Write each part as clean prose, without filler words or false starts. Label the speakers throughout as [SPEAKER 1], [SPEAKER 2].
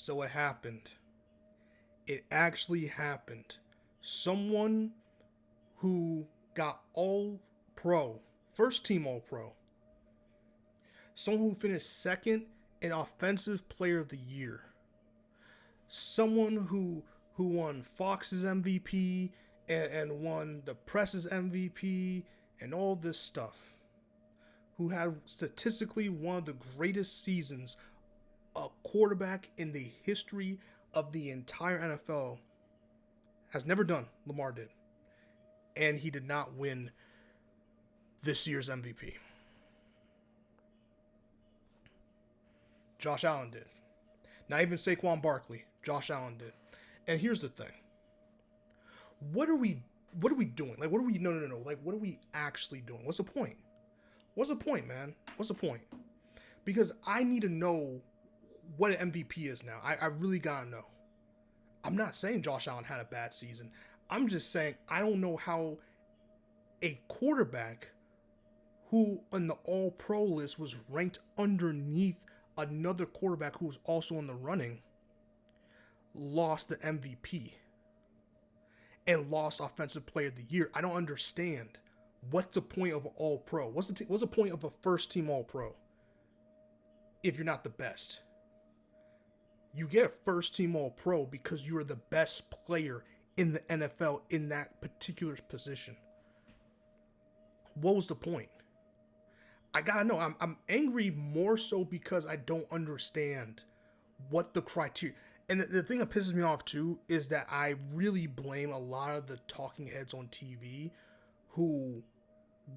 [SPEAKER 1] So it happened. It actually happened. Someone who got all pro, first team all pro, someone who finished second in offensive player of the year, someone who won Fox's MVP and won the press's MVP and all this stuff, who had statistically one of the greatest seasons a quarterback in the history of the entire NFL has never done. Lamar did. And he did not win this year's MVP. Josh Allen did. Not even Saquon Barkley. Josh Allen did. And here's the thing. What are we doing? Like, what are we no. Like, what are we actually doing? What's the point? What's the point, man? What's the point? Because I need to know what an MVP is now. I really gotta know. I'm not saying Josh Allen had a bad season. I'm just saying I don't know how a quarterback who on the all-pro list was ranked underneath another quarterback who was also in the running lost the MVP and lost Offensive Player of the Year. I don't understand. What's the point of an all-pro? What's the point of a first-team all-pro if you're not the best? You get a first-team all-pro because you're the best player in the NFL in that particular position. What was the point? I gotta know. I'm angry more so because I don't understand what the criteria. And the thing that pisses me off too is that I really blame a lot of the talking heads on TV who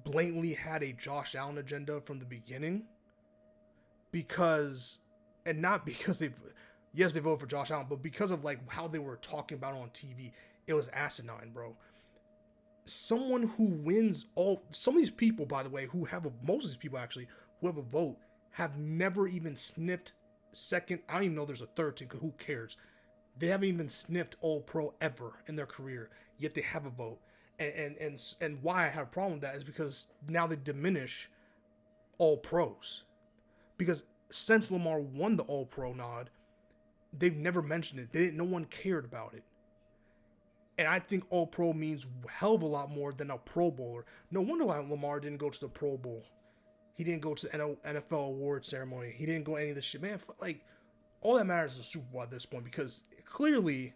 [SPEAKER 1] blatantly had a Josh Allen agenda from the beginning. Because, and not because they voted for Josh Allen, but because of like how they were talking about it on TV, it was asinine, bro. Someone who wins some of these people, by the way, most of these people actually, who have a vote, have never even sniffed second. I don't even know there's a third team, because who cares? They haven't even sniffed all-pro ever in their career, yet they have a vote. And why I have a problem with that is because now they diminish all-pros. Because since Lamar won the all-pro nod, they've never mentioned it. No one cared about it. And I think all-pro means a hell of a lot more than a Pro Bowler. No wonder why Lamar didn't go to the Pro Bowl. He didn't go to the NFL award ceremony. He didn't go any of this shit. Man, like, all that matters is the Super Bowl at this point, because clearly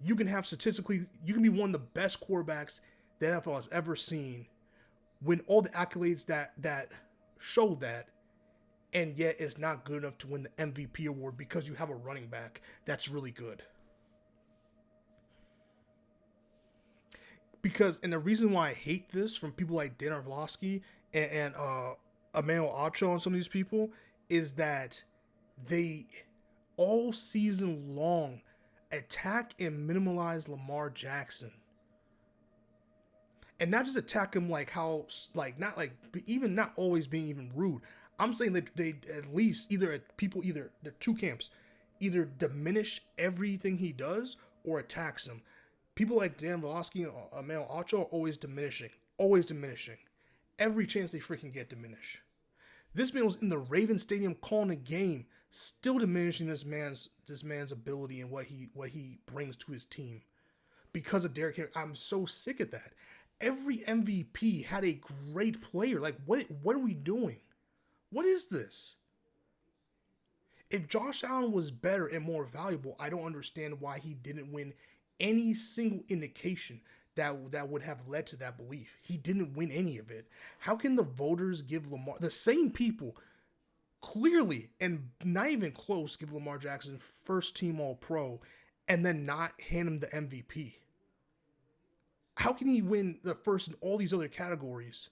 [SPEAKER 1] you can be one of the best quarterbacks the NFL has ever seen, win all the accolades that show that, and yet it's not good enough to win the MVP award because you have a running back that's really good. Because, and the reason why I hate this from people like Dan Orlovsky and Emmanuel Ocho and some of these people is that they all season long attack and minimalize Lamar Jackson. And not just attack him like how, like, not like, even not always being even rude. I'm saying that they at least the two camps, either diminish everything he does or attacks him. People like Dan Orlovsky and Emmanuel Ocho are always diminishing. Every chance they freaking get, diminish. This man was in the Raven Stadium calling a game, still diminishing this man's ability and what he brings to his team because of Derrick Henry. I'm so sick of that. Every MVP had a great player. Like, what are we doing? What is this? If Josh Allen was better and more valuable, I don't understand why he didn't win any single indication that would have led to that belief. He didn't win any of it. How can the voters give Lamar, the same people, clearly and not even close, give Lamar Jackson first team all-pro and then not hand him the MVP? How can he win the first in all these other categories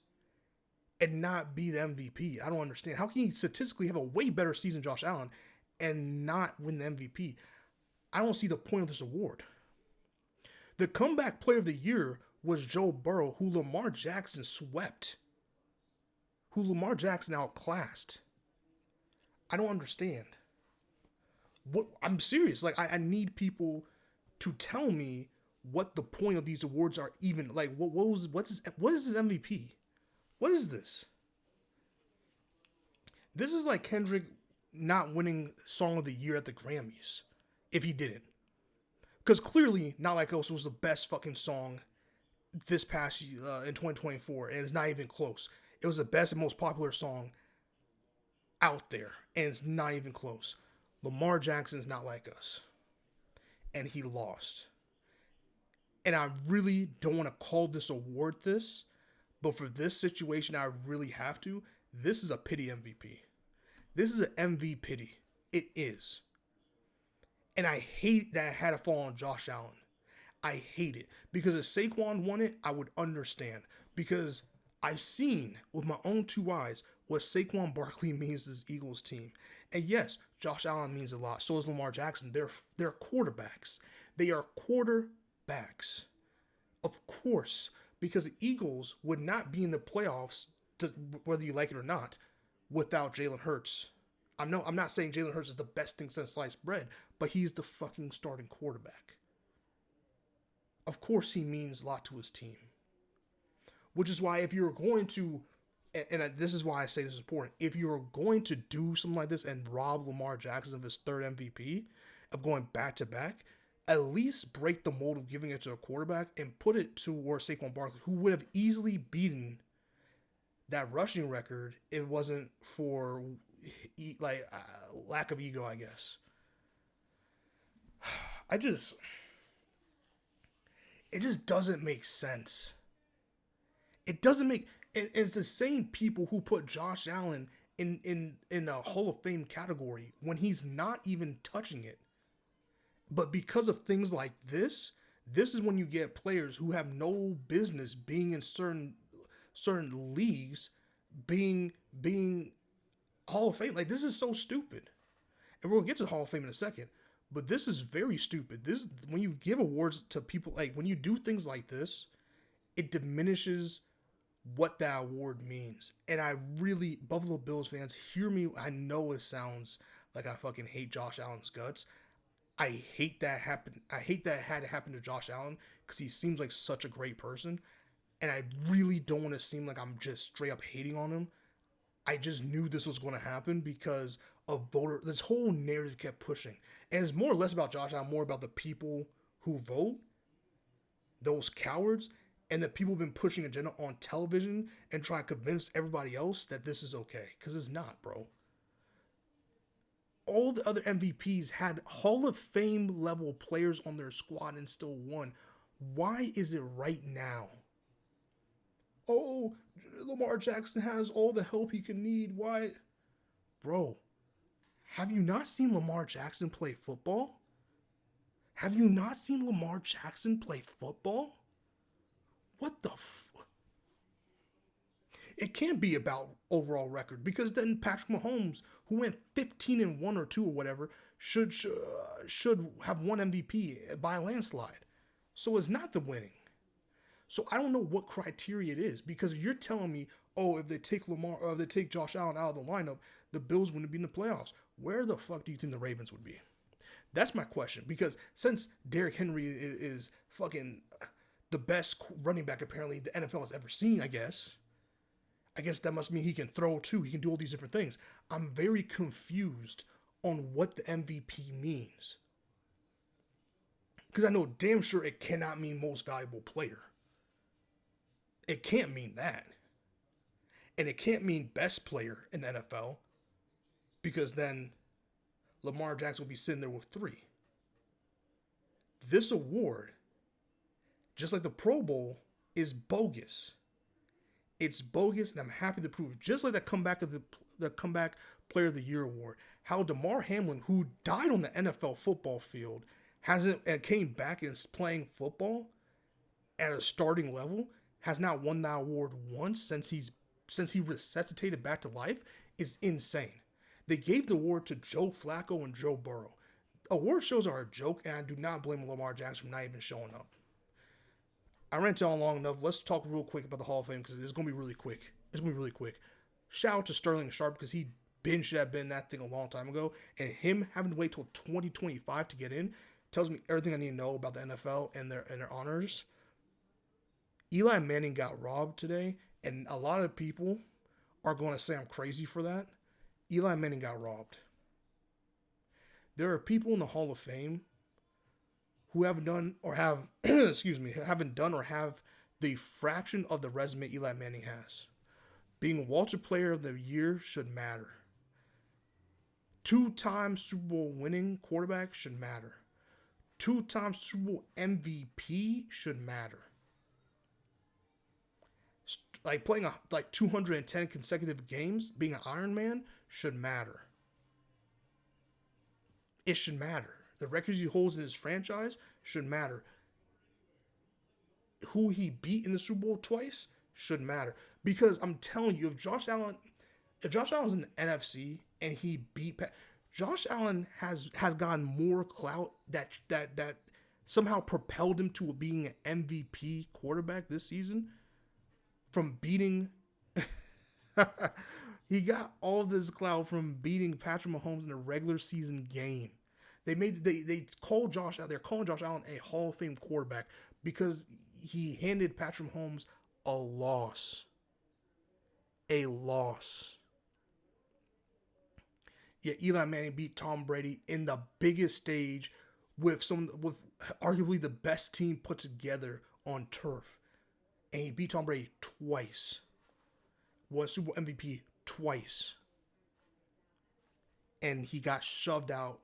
[SPEAKER 1] and not be the MVP? I don't understand. How can he statistically have a way better season than Josh Allen and not win the MVP? I don't see the point of this award. The comeback player of the year was Joe Burrow, who Lamar Jackson swept, who Lamar Jackson outclassed. I don't understand. I'm serious. Like, I need people to tell me what the point of these awards are even. Like, what is this MVP? What is this? This is like Kendrick not winning Song of the Year at the Grammys if he didn't. Because clearly, Not Like Us was the best fucking song this past in 2024, and it's not even close. It was the best and most popular song out there, and it's not even close. Lamar Jackson's Not Like Us, and he lost. And I really don't want to call this award this, but for this situation, I really have to. This is a pity MVP. This is an MV pity. It is. And I hate that it had to fall on Josh Allen. I hate it. Because if Saquon won it, I would understand. Because I've seen with my own two eyes what Saquon Barkley means to this Eagles team. And yes, Josh Allen means a lot. So does Lamar Jackson. They're quarterbacks. They are quarterbacks. Of course. Because the Eagles would not be in the playoffs, whether you like it or not, without Jalen Hurts. I'm not saying Jalen Hurts is the best thing since sliced bread, but he's the fucking starting quarterback. Of course he means a lot to his team. Which is why if you're going to, and this is why I say this is important, if you're going to do something like this and rob Lamar Jackson of his third MVP, of going back to back, at least break the mold of giving it to a quarterback and put it towards Saquon Barkley, who would have easily beaten that rushing record if it wasn't for lack of ego, I guess. It just doesn't make sense. It doesn't make. It's the same people who put Josh Allen in a Hall of Fame category when he's not even touching it. But because of things like this is when you get players who have no business being in certain leagues, being Hall of Fame. Like, this is so stupid. And we'll get to the Hall of Fame in a second. But this is very stupid. This, when you give awards to people, like when you do things like this, it diminishes what that award means. And I really, Buffalo Bills fans, hear me. I know it sounds like I fucking hate Josh Allen's guts. I hate that happened. I hate that it had to happen to Josh Allen because he seems like such a great person. And I really don't want to seem like I'm just straight up hating on him. I just knew this was going to happen because of this whole narrative kept pushing. And it's more or less about Josh Allen, more about the people who vote, those cowards, and that people have been pushing agenda on television and trying to convince everybody else that this is okay. Because it's not, bro. All the other MVPs had Hall of Fame level players on their squad and still won. Why is it right now? Oh, Lamar Jackson has all the help he can need. Why? Bro, have you not seen Lamar Jackson play football? Have you not seen Lamar Jackson play football? What the It can't be about overall record because then Patrick Mahomes, who went 15-1 or 2 or whatever, should have won MVP by a landslide. So it's not the winning. So I don't know what criteria it is because you're telling me, oh, if they take Lamar or if they take Josh Allen out of the lineup, the Bills wouldn't be in the playoffs. Where the fuck do you think the Ravens would be? That's my question. Because since Derrick Henry is fucking the best running back apparently the NFL has ever seen, I guess that must mean he can throw too. He can do all these different things. I'm very confused on what the MVP means. Because I know damn sure it cannot mean most valuable player. It can't mean that. And it can't mean best player in the NFL because then Lamar Jackson will be sitting there with 3. This award, just like the Pro Bowl, is bogus. It's bogus, and I'm happy to prove it. Just like the comeback player of the year award, how Damar Hamlin, who died on the NFL football field, came back and is playing football at a starting level, has not won that award once since he resuscitated back to life, is insane. They gave the award to Joe Flacco and Joe Burrow. Award shows are a joke, and I do not blame Lamar Jackson for not even showing up. I ranted on long enough. Let's talk real quick about the Hall of Fame because it's going to be really quick. Shout out to Sterling Sharp because he should have been that thing a long time ago. And him having to wait till 2025 to get in tells me everything I need to know about the NFL and their honors. Eli Manning got robbed today, and a lot of people are going to say I'm crazy for that. Eli Manning got robbed. There are people in the Hall of Fame who haven't done or have, excuse me, haven't done or have the fraction of the resume Eli Manning has. Being Walter Player of the Year should matter. Two-time Super Bowl winning quarterback should matter. Two-time Super Bowl MVP should matter. Like playing like 210 consecutive games, being an Iron Man should matter. It should matter. The records he holds in his franchise should matter. Who he beat in the Super Bowl twice should matter. Because I'm telling you, if Josh Allen's in the NFC and he beat Josh Allen has gotten more clout that somehow propelled him to being an MVP quarterback this season from beating. He got all this clout from beating Patrick Mahomes in a regular season game. They called Josh out. They're calling Josh Allen a Hall of Fame quarterback because he handed Patrick Mahomes a loss. A loss. Yeah, Eli Manning beat Tom Brady in the biggest stage with arguably the best team put together on turf. And he beat Tom Brady twice. Won Super Bowl MVP twice. And he got shoved out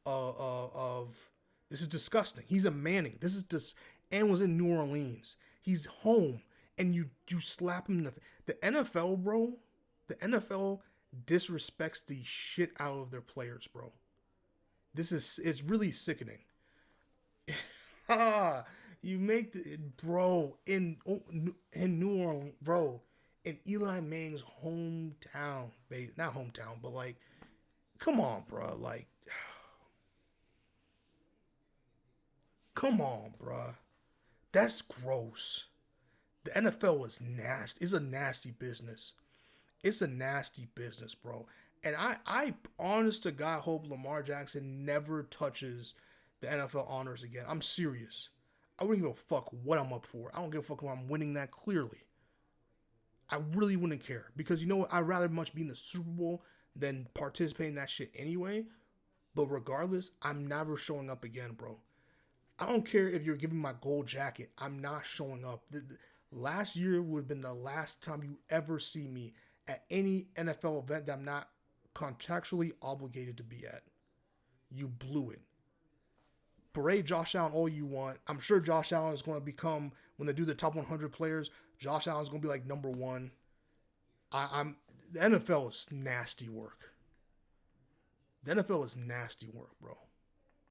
[SPEAKER 1] of this is disgusting. He's a Manning. This is just and was in New Orleans. He's home and you slap him in the NFL, bro. The NFL disrespects the shit out of their players, bro. It's really sickening. You make bro in New Orleans, bro, in Eli Manning's hometown, not hometown, but like, come on, bro, like, come on, bro, that's gross. The NFL is nasty. It's a nasty business. It's a nasty business, bro. And I honest to God hope Lamar Jackson never touches the NFL honors again. I'm serious. I wouldn't give a fuck what I'm up for. I don't give a fuck if I'm winning that clearly. I really wouldn't care. Because you know what? I'd rather much be in the Super Bowl than participate in that shit anyway. But regardless, I'm never showing up again, bro. I don't care if you're giving my gold jacket. I'm not showing up. Last year would have been the last time you ever see me at any NFL event that I'm not contractually obligated to be at. You blew it. Berate Josh Allen all you want. I'm sure Josh Allen is going to become, when they do the top 100 players, Josh Allen is going to be like number one. The NFL is nasty work. The NFL is nasty work, bro.